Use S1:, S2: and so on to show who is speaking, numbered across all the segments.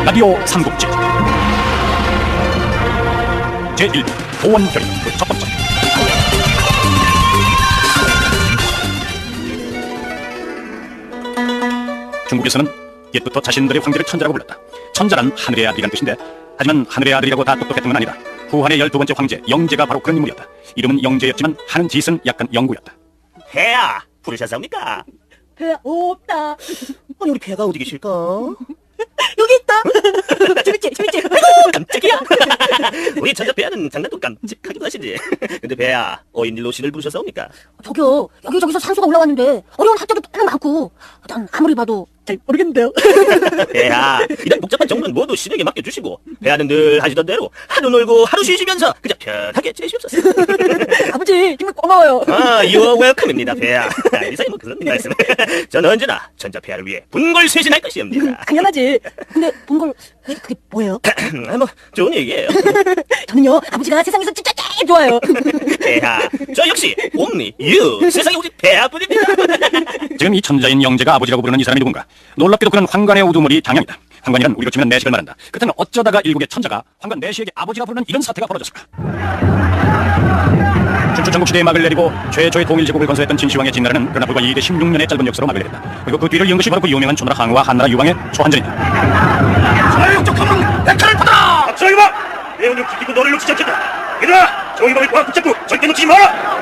S1: 라디오 삼국지 제1 도원결의 그 첫 번째. 중국에서는 옛부터 자신들의 황제를 천자라고 불렀다. 천자란 하늘의 아들이란 뜻인데, 하지만 하늘의 아들이라고 다 똑똑했던 건 아니다. 후한의 12번째 황제 영제가 바로 그런 인물이었다. 이름은 영제였지만 하는 짓은 약간 영구였다.
S2: 폐하 부르셨습니까?
S3: 폐하 없다.
S2: 아니 우리 폐하가 어디 계실까?
S3: 여기 있다. 재밌지?
S2: 아이고 깜짝이야. 우리 천자 폐하는 장난도 깜찍하기도 하시지. 근데 폐하 어인일로 신을 부르셨습니까?
S3: 저기요, 여기저기서 산소가 올라왔는데 어려운 학자도 너무 많고 난 아무리 봐도 잘 모르겠는데요.
S2: 폐하 이런 복잡한 정보는 모두 신에게 맡겨주시고 폐하는 늘 하시던 대로 하루 놀고 하루 쉬시면서 그냥 편하게 지내시옵소서.
S3: 아버지 정말 고마워요.
S2: 아, you're welcome입니다, 폐하. 이사님 뭐 그런 말씀. 저는 언제나 천자 폐하를 위해 분골쇄신할 것이옵니다.
S3: 당연하지. 근데 본걸 그게 뭐예요?
S2: 뭐 좋은 얘기예요.
S3: 저는요 아버지가 세상에서 진짜 제일 좋아요.
S2: 폐하, 저 역시 only you 세상에 오직 폐하뿐입니다.
S1: 지금 이 천자인 영제가 아버지라고 부르는 이 사람이 누군가? 놀랍게도 그는 황관의 우두머리 장양이다. 황관이란 우리로 치면 내식을 말한다. 그렇다면 어쩌다가 일국의 천자가 황관 내시에게 아버지가 부르는 이런 사태가 벌어졌을까? 춘추전국시대의 막을 내리고 최초의 통일제국을 건설했던 진시황의 진나라는 그러나 불과 2대 16년의 짧은 역사로 막을 내렸다. 그리고 그 뒤를 이은 것이 바로 그 유명한 초나라 항우와 한나라 유방의 초한전이다.
S2: 자유적 함은 백화를 받아! 박수하게 봐! 내 오늘 기기고 너를 놓치지 않겠다. 얘들아! 정의방을 꽉 붙잡고 절대 놓치지 마라!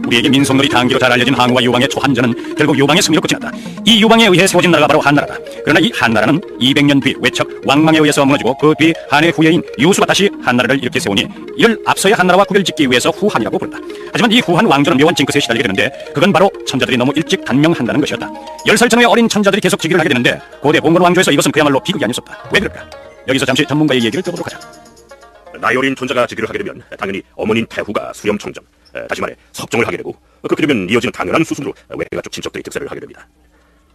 S1: 우리에게 민속놀이 단기로 잘 알려진 항우와 유방의 초한전은 결국 유방의 승리로 끝이 났다. 이 유방에 의해 세워진 나라가 바로 한나라다. 그러나 이 한나라는 200년 뒤 외척 왕망에 의해서 무너지고 그 뒤 한의 후예인 유수가 다시 한나라를 일으켜 세우니 이를 앞서의 한나라와 구별을 짓기 위해서 후한이라고 부른다. 하지만 이 후한 왕조는 묘한 징크스에 시달리게 되는데 그건 바로 천자들이 너무 일찍 단명한다는 것이었다. 10살 전후의 어린 천자들이 계속 즉위를 하게 되는데 고대 봉건 왕조에서 이것은 그야말로 비극이 아닐 수 없다. 왜 그럴까? 여기서 잠시 전문가의 얘기를 들어보도록 하자.
S4: 나이 어린 천자가 즉위를 하게 되면 당연히 어머니인 태후가 수렴청정, 다시 말해 석정을 하게 되고 그렇게 되면 이어지는 당연한 수순으로 외가족 친척들이 득세를 하게 됩니다.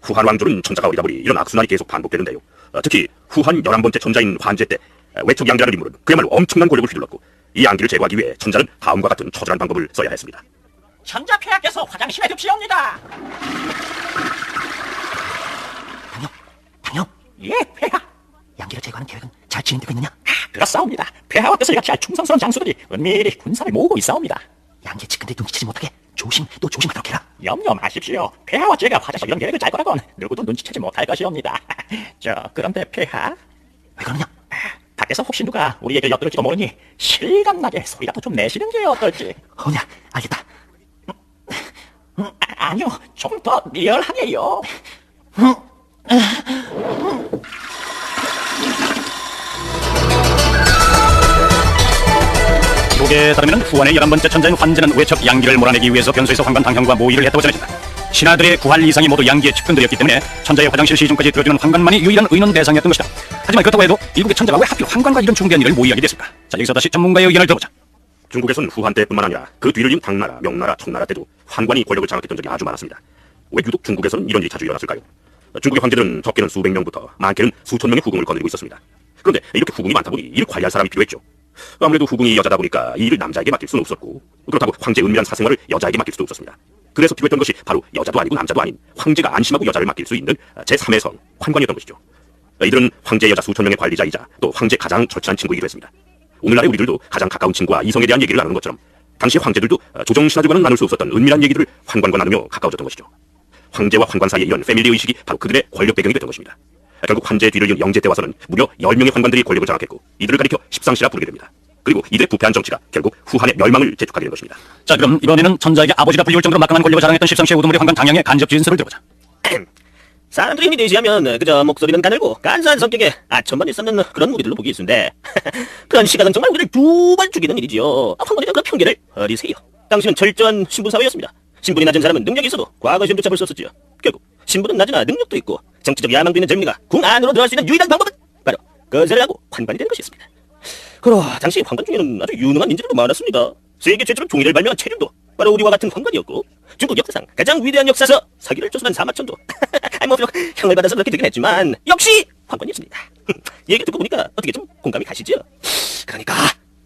S4: 후한 왕조는 천자가 어리다 보니 이런 악순환이 계속 반복되는데요. 특히 후한 11번째 천자인 환제 때 외척 양자라는 인물은 그야말로 엄청난 권력을 휘둘렀고 이 안기를 제거하기 위해 천자는 다음과 같은 처절한 방법을 써야 했습니다.
S2: 천자 폐하께서 화장실에 듭시옵니다.
S3: 당뇨.
S2: 예, 폐하.
S3: 양기를 제거하는 계획은 잘 진행되고 있느냐?
S2: 그렇사옵니다. 폐하와께서 이같이 충성스러운 장수들이 은밀히 군사를 모으고 있사옵니다.
S3: 양기 측근들이 눈치채지 못하게 또 조심하도록 해라.
S2: 염려 마십시오. 폐하와 제가 화장실 이런 계획을 짤 거라곤 누구도 눈치채지 못할 것이옵니다. 그런데 폐하,
S3: 왜 그러냐?
S2: 밖에서 혹시 누가 우리에게 엿들을지도 모르니 실감나게 소리라도 좀 내시는 게 어떨지.
S3: 허냐, 알겠다.
S2: 아니요, 좀 더 리얼하게요.
S1: 기록에 따르면 후한의 11번째 천자인 환제는 외척 양기를 몰아내기 위해서 변소에서 황관 당형과 모의를 했다고 전해진다. 신하들의 9할 이상이 모두 양기의 측근들이었기 때문에 천자의 화장실 시중까지 들어주는 황관만이 유일한 의논 대상이었던 것이다. 하지만 그렇다고 해도 일국의 천자가 왜 하필 황관과 이런 중대한 일을 모의하게 됐을까? 자, 여기서 다시 전문가의 의견을 들어보자.
S4: 중국에선 후한 때뿐만 아니라 그 뒤를 이은 당나라, 명나라, 청나라 때도 환관이 권력을 장악했던 적이 아주 많았습니다. 왜 유독 중국에서는 이런 일이 자주 일어났을까요? 중국의 황제들은 적게는 수백 명부터 많게는 수천 명의 후궁을 거느리고 있었습니다. 그런데 이렇게 후궁이 많다 보니 이를 관리할 사람이 필요했죠. 아무래도 후궁이 여자다 보니까 이 일을 남자에게 맡길 수는 없었고 그렇다고 황제의 은밀한 사생활을 여자에게 맡길 수도 없었습니다. 그래서 필요했던 것이 바로 여자도 아니고 남자도 아닌 황제가 안심하고 여자를 맡길 수 있는 제3의 성, 환관이었던 것이죠. 이들은 황제 여자 수천 명의 관리자이자 또 황제 가장 절친한 친구이기도 했습니다. 오늘날의 우리들도 가장 가까운 친구와 이성에 대한 얘기를 나누는 것처럼 당시 황제들도 조정신하들과는 나눌 수 없었던 은밀한 얘기들을 환관과 나누며 가까워졌던 것이죠. 황제와 환관 사이의 이런 패밀리 의식이 바로 그들의 권력 배경이 됐던 것입니다. 결국 환제의 뒤를 이은 영제 때 와서는 무려 10명의 환관들이 권력을 장악했고 이들을 가리켜 십상시라 부르게 됩니다. 그리고 이들의 부패한 정치가 결국 후한의 멸망을 재촉하게 된 것입니다.
S1: 자, 그럼 이번에는 천자에게 아버지라 불리울 정도로 막강한 권력을 자랑했던 십상시의 우두머리 황관 당양의 간접 진술을 들어보자.
S2: 사람들이 힘이 되시하면 그저 목소리는 가늘고 간사한 성격에 아첨만 있었는 그런 무리들로 보기 일쑤인데 그런 시가는 정말 우리를 두 번 죽이는 일이지요. 황건이가 그 편견을 버리세요. 당신은 철저한 신분사회였습니다. 신분이 낮은 사람은 능력이 있어도 과거 시험조차 볼 수 없었지요. 결국 신분은 낮으나 능력도 있고 정치적 야망도 있는 젊은이가 궁 안으로 들어갈 수 있는 유일한 방법은 바로 거절을 하고 환관이 되는 것이었습니다. 그러 당시 환관 중에는 아주 유능한 인재들도 많았습니다. 세계 최초로 종이를 발명한 체류도 바로 우리와 같은 환관이었고 중국 역사상 가장 위대한 역사서 서기를 조선한 사마천도 뭐 비록 형을 받아서 그렇게 되긴 했지만 역시 환관이었습니다. 얘기 듣고 보니까 어떻게 좀 공감이 가시죠? 그러니까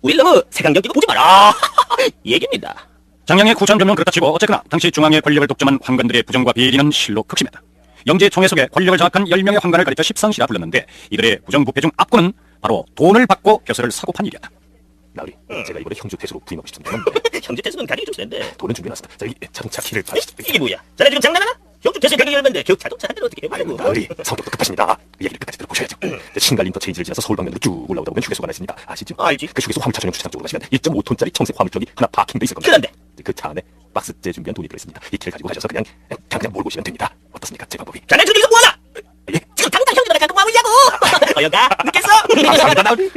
S2: 우릴 너무 색안경 끼고 보지 마라 얘기입니다.
S1: 장량의 구천 변명 그렇다 치고 어쨌거나 당시 중앙의 권력을 독점한 황관들의 부정과 비리는 실로 극심했다. 영제 총회 속에 권력을 장악한 10명의 황관을 가리켜 십상시라 불렀는데 이들의 부정부패 중 압권은 바로 돈을 받고 벼슬을 사고 판 일이었다.
S4: 나으리, 제가 이번에 형주 퇴소로 부임 없이 좀
S2: 형제 태수는 가격이 좀 센데.
S4: 돈은 준비해놨습니다. 자, 이 자동차 키를
S2: 이게 뭐야? 자네 지금 장난하나? 형주 태수 가격이 얼마인데 겨우 자동차 한 대를 어떻게 해보려고?
S4: 나으리, 성격도 급하십니다. 얘기를 끝까지 들어보셔야죠. 신갈림터 체인지를 지나서 서울 방면으로 쭉 올라오다 보면 휴게소가 하나 있습니다. 아시죠?
S2: 알지.
S4: 그 휴게소 화물차 전용 주차장 쪽으로 가시면 1.5톤짜리 청색 화물트럭이 하나 파킹돼 있을 겁니다.
S2: 그런데
S4: 그 차 안에 박스째 준비한 돈이 들어있습니다. 이 키를 가지고 가셔서 그냥 몰고 오시면 됩니다. 어떻습니까? 제 방법이.
S2: 자네 지금 이거 뭐하나?
S4: 예?
S2: 지금 당장 형제랑 가동하고 있냐고! 어여가 늦겠어?
S4: 감사합니다, 나으리.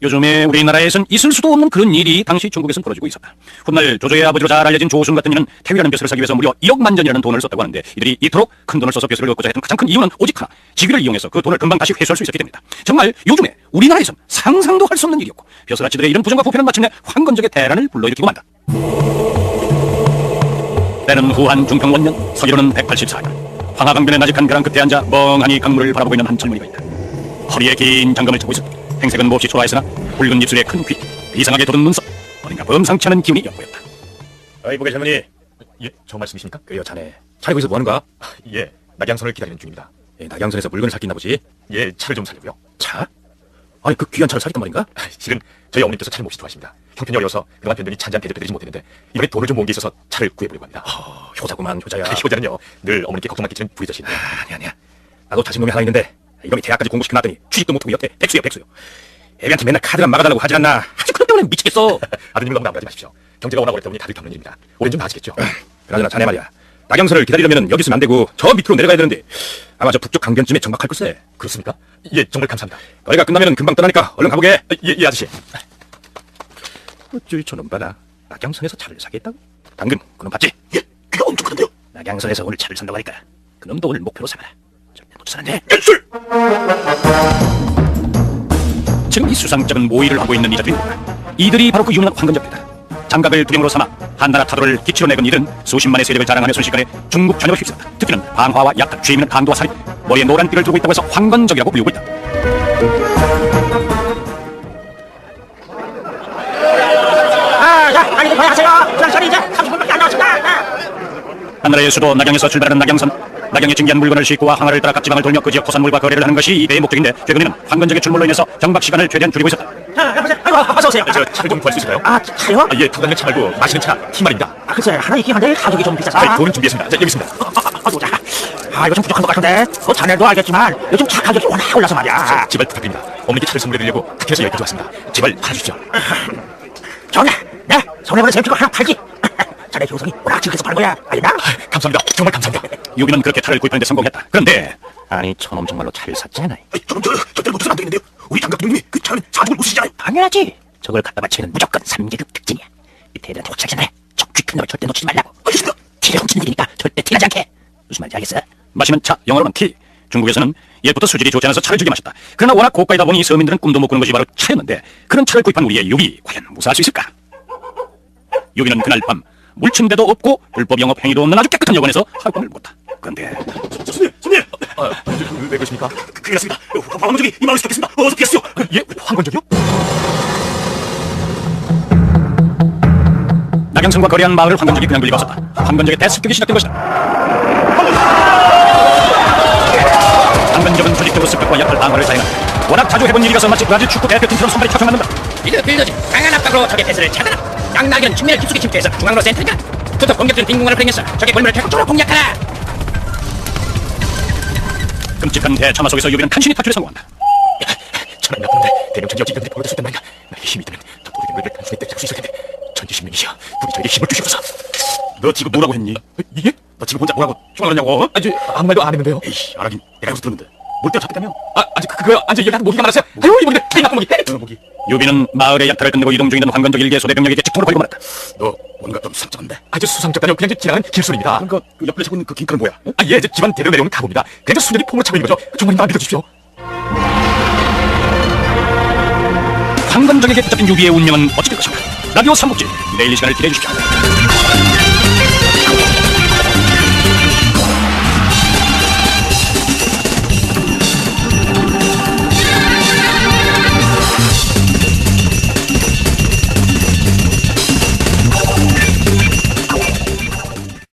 S1: 요즘에 우리나라에선 있을 수도 없는 그런 일이 당시 중국에선 벌어지고 있었다. 훗날 조조의 아버지로 잘 알려진 조순 같은 이는 태위라는 벼슬을 사기 위해서 무려 2억 만전이라는 돈을 썼다고 하는데 이들이 이토록 큰 돈을 써서 벼슬을 얻고자 했던 가장 큰 이유는 오직 하나, 지위를 이용해서 그 돈을 금방 다시 회수할 수 있었기 때문이다. 정말 요즘에 우리나라에선 상상도 할 수 없는 일이었고 벼슬아치들의 이런 부정과 부패는 마침내 황건적의 대란을 불러일으키고 만다. 때는 후한 중평원년 서기로는 184년 황하강변에 나직한 벼랑 끝에 앉아 멍하니 강물을 바라보고 있는 한 젊은이가 있다. 허리에 긴 장검을 차고 있었다. 행색은 몹시 초라했으나 붉은 입술에 큰 귀, 이상하게 돋은 눈썹, 어딘가 범상치 않은 기운이 엿보였다.
S5: 어이 보게 젊은이.
S4: 예, 저 말씀이십니까?
S5: 그여 자네 차를 거기서 뭐하는 거야?
S4: 예, 낙양선을 기다리는 중입니다.
S5: 예, 낙양선에서 물건을 샀겠나 보지?
S4: 예, 차를 좀 살려고요.
S5: 차? 아니 그 귀한 차를 사겠단 말인가?
S4: 실은 저희 어머님께서 차를 몹시 좋아하십니다. 형편이 어려워서 그동안 변변히 찬잔 대접해드리지 못했는데 이번에 돈을 좀 모은 게 있어서 차를 구해보려고 합니다.
S5: 효자구만 효자야.
S4: 효자는요, 늘 어머님께 걱정만 끼치는 부리자신데.
S5: 아니야. 나도 자식놈이 하나 있는데 이놈이 대학까지 공부시켜놨더니 취직도 못하고 여태 백수야. 애비한테 맨날 카드만 막아달라고 하지 않나. 아주 그것 때문에 미치겠어.
S4: 아드님 너무 나무라지 마십시오. 경제가 워낙 어렵다 보니 다들 겪는 일입니다. 올해는 좀 나아지겠죠.
S5: 그러나 자네 말이야. 낙양선을 기다리려면 여기 있으면 안 되고 저 밑으로 내려가야 되는데 아마 저 북쪽 강변쯤에 정박할 걸세.
S4: 그렇습니까? 예, 정말 감사합니다.
S5: 거리가 끝나면 금방 떠나니까 얼른 가보게.
S4: 예, 아저씨.
S5: 어쩔 저놈 봐라. 낙양선에서 차를 사겠다고? 당근 그놈 봤지?
S4: 예, 그거 엄청 큰데요.
S5: 낙양선에서 오늘 차를 산다고 하니까 그놈도 오늘 목표로 삼아라. 절대 놓쳐서는 안 돼.
S4: 연술!
S1: 지금 이 수상쩍은 모의를 하고 있는 이자들이 누구다? 이들이 바로 그 유명한 황건적들이다. 장각을 두령으로 삼아 한나라 타도를 기치로 내건 이들은 수십만의 세력을 자랑하며 순식간에 중국 전역을 휩쓸었다. 특히는 방화와 약탈, 죄 있는 강도와 살인, 머리에 노란 띠를 두르고 있다고 해서 황건적이라고 불리고 있다.
S2: 자, 빨리 하세요. 전설이 이제 30분밖에 안 남았습니다.
S1: 한나라의 수도 낙양에서 출발하는 낙양선. 낙양에 증기한 물건을 싣고 와 항아를 따라 각지방을 돌며 그 지역 토산물과 거래를 하는 것이 이배의 목적인데 최근에는 황건적의 출몰로 인해서 정박 시간을 최대한 줄이고 있었다.
S2: 자, 여보세요. 아이고, 어서 오세요.
S4: 저 차를 좀 구할 수 있을까요?
S2: 아, 차요?
S4: 예, 타고 다니는 차 말고 마시는 차, 티 말입니다.
S2: 아, 글쎄, 하나 있긴 한데 가격이 좀 비싸서.
S4: 돈은 준비했습니다. 자, 여기 있습니다.
S2: 이거 좀 부족한 것 같은데. 자네도 알겠지만 요즘 차 가격이 워낙 올라서 말이야.
S4: 제발 부탁드립니다. 어머니께 차를 선물해드리려고 특별해서 여기까지 왔습니다. 제발 팔아주십시오.
S2: 좋네. 네, 손해보는 샘피고 하나 팔지. 자네 효성이 워낙 즐겨서 파는 거야. 알겠나?
S4: 감사합니다. 정말 감사합니다.
S1: 유비는 그렇게 차를 구입하는 데 성공했다. 그런데 아니 저놈 정말로 차를 샀잖아.
S4: 저놈 절대로 놓쳐서는 안 되겠는데요. 우리 장갑님이 그 차는 사족을 못 쓰시잖아요.
S3: 당연하지. 저걸 갖다 바치는 무조건 3계급 특징이야. 밑에 애들한테 호치하잖아. 적귀 큰 놈을 절대 놓치지 말라고.
S4: 알겠습니다.
S3: 티를 훔치는 일이니까 절대 티나지 않게. 무슨 말인지 알겠어?
S1: 마시는 차, 영어로는 티. 중국에서는 옛부터 수질이 좋지 않아서 차를 즐겨 마셨다. 그러나 워낙 고가이다 보니 서민들은 꿈도 못 꾸는 것이 바로 차였는데 그런 차를 구입한 우리의 유비 과연 무사할 수 있을까? 유비는 그날 밤 물침대도 없고 불법 영업 행위도 없는 아주 깨끗한 여관에서 하룻밤을 묵었다. 그런데
S4: 손님! 왜 그러십니까? 큰일 났습니다. 황건적이 이만을 시켰습니다. 어서 피하시오. 예? 황건적이요?
S1: 낙양선과 거래한 마을을 황건적이 그냥 들리고 왔었다. 황건적의 대습격이 시작된 것이다. 황건적은 조직적으로 습격과 약탈 방어를 자행한다. 워낙 자주 해본 일이라서 마치 브라질 축구 대표팀처럼 손발이 척척 맞는다.
S6: 이들 빌더지 강한 압박으로 적의 패스를 차단하고 양낙연 측면을 깊숙이 침투해서 중앙으로 센터링한 투톱 공격진 빈공간을 불행해서 적의 골문을 계속적으로 공략하라.
S1: 끔찍한 대참화 속에서 유비는 간신히 탈출에 성공한다.
S4: 천하이 나쁜데 대명천지 어찌 이런들이 벌어졌을 땐 말이야. 나에게 힘이 있다면 더 모든 물을 단순히 떼잡을 수 있을 텐데 전지신명이시여 부디 저에게 힘을 주시옵소서.
S1: 너 지금 뭐라고 했니?
S4: 예?
S1: 너 지금 혼자 뭐라고 쫑알았냐고?
S4: 아무 말도 안 했는데요.
S1: 에이씨, 안 하긴 내가 여기서 들었는데 뭘 때려잡겠다며?
S4: 그거요. 이게 나도 모기가 많았어요. 아유, 이 모기들. 이 나쁜 모기.
S1: 모기. 유비는 마을의 약탈을 끝내고 이동 중이던 황건적 일개 소대병력에게 직통으로 걸리고 말았다.
S5: 너 뭔가 좀 수상쩍한데.
S4: 아주 수상쩍다뇨. 그냥 지나가는 길소리입니다.
S5: 그러니까 그 옆에 차고 있는 그 긴 칼은 뭐야?
S4: 예, 집안 대로 내려오는 가보입니다. 그냥 수년이 폼을 차고 있는 거죠. 정말 나 믿어주십시오.
S1: 황건적에게 붙잡힌 유비의 운명은 어찌 될 것인가? 라디오 삼국지 내일 이 시간을 기대해 주십시오.